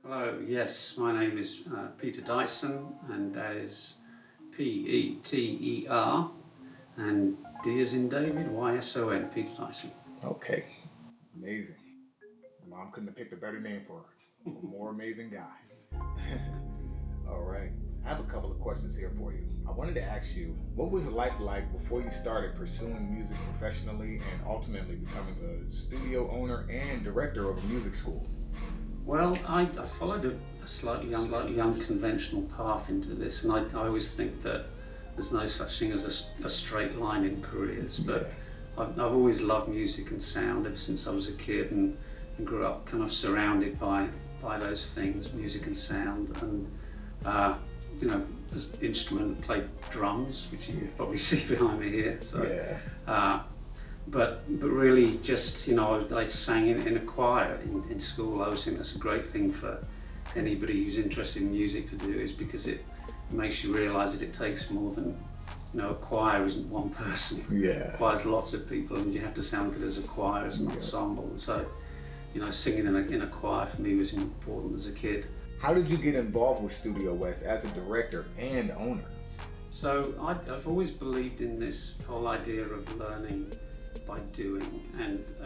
Hello, yes, my name is Peter Dyson, and that is Peter, and D as in David, Yson, Peter Dyson. Okay, amazing. Mom couldn't have picked a better name for her. A more amazing guy. All right, I have a couple of questions here for you. I wanted to ask you, what was life like before you started pursuing music professionally and ultimately becoming a studio owner and director of a music school? Well, I followed a slightly unconventional path into this, and I always think that there's no such thing as a straight line in careers, but I've always loved music and sound ever since I was a kid, and grew up kind of surrounded by those things, music and sound, and as instrument, played drums, which you probably see behind me here. So, but really just, I sang in a choir in school. I always think that's a great thing for anybody who's interested in music to do, is because it makes you realise that it takes more than, a choir isn't one person. It requires lots of people, and you have to sound good as a choir, as an ensemble. And so, singing in a choir for me was important as a kid. How did you get involved with Studio West as a director and owner? So I've always believed in this whole idea of learning by doing,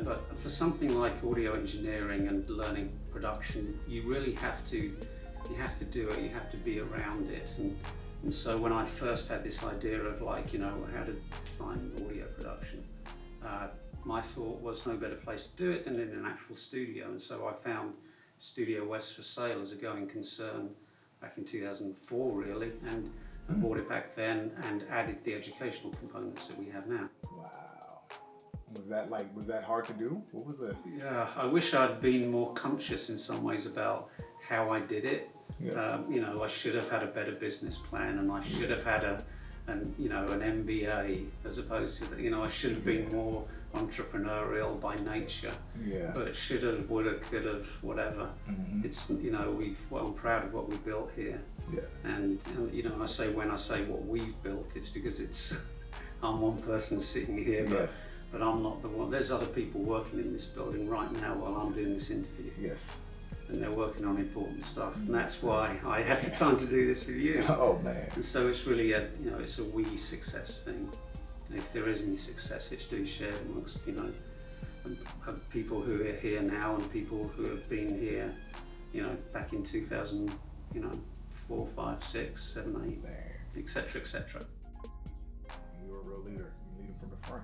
but for something like audio engineering and learning production, you really have to do it. You have to be around it, and so when I first had this idea of how to find audio production, my thought was no better place to do it than in an actual studio, and so I found Studio West for sale as a going concern back in 2004 really, and bought it back then and added the educational components that we have now. Wow. Was that hard to do? What was it? Yeah, I wish I'd been more conscious in some ways about how I did it. Yes. I should have had a better business plan, and I should have had an MBA, as opposed to, I should have been more entrepreneurial by nature. But should have, would have, could have, whatever. It's, I'm proud of what we built here. And when I say what we've built, it's because I'm one person sitting here, but I'm not the one. There's other people working in this building right now while I'm doing this interview. And they're working on important stuff, and that's why I have the time to do this with you. Oh man! And so it's really it's a we success thing. And if there is any success, it's to be shared amongst people who are here now and people who have been here, back in 2000, 4, 5, 6, 7, 8, etc., etc. You're a real leader. You lead them from the front.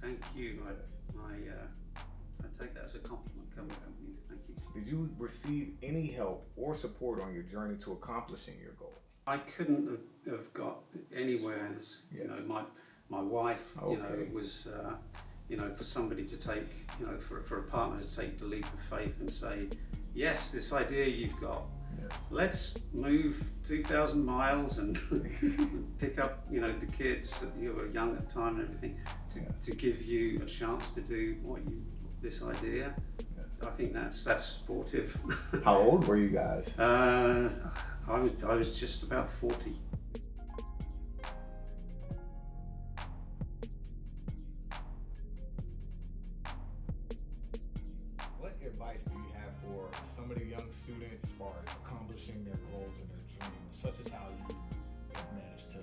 Thank you. I take that as a compliment coming from you. Thank you. Did you receive any help or support on your journey to accomplishing your goal? I couldn't have got anywhere as, my wife, was, for somebody to take, for a partner to take the leap of faith and say, yes, this idea you've got, let's move 2,000 miles and pick up, the kids, you were young at the time and everything, to give you a chance to do this idea. I think that's supportive. How old were you guys? I was just about 40. What advice do you have for some of the young students as far as accomplishing their goals and their dreams, such as how you have managed to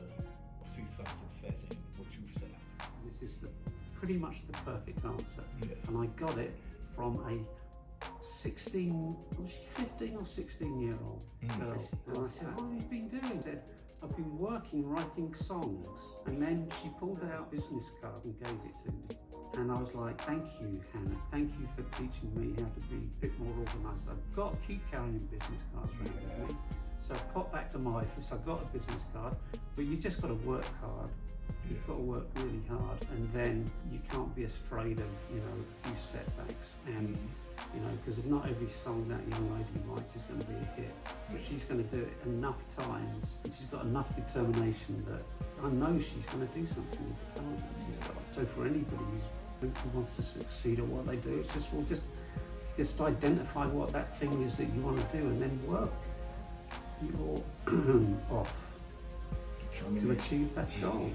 see some success in what you've set out to do? This is pretty much the perfect answer. Yes. And I got it from a 15 or 16-year-old girl. And I said, what have you been doing? She said, I've been writing songs. And then she pulled out a business card and gave it to me. And I was like, thank you, Hannah. Thank you for teaching me how to be a bit more organised. I've got to keep carrying business cards around with me. So I popped back to my office. I got a business card, but you just got to work hard. You've got to work really hard, and then you can't be afraid of, a few setbacks. And because not every song that young lady writes is going to be a hit, but she's going to do it enough times, and she's got enough determination that I know she's going to do something with the talent that she's got. So for anybody who wants to succeed at what they do, it's just identify what that thing is that you want to do, and then work your off to achieve that goal.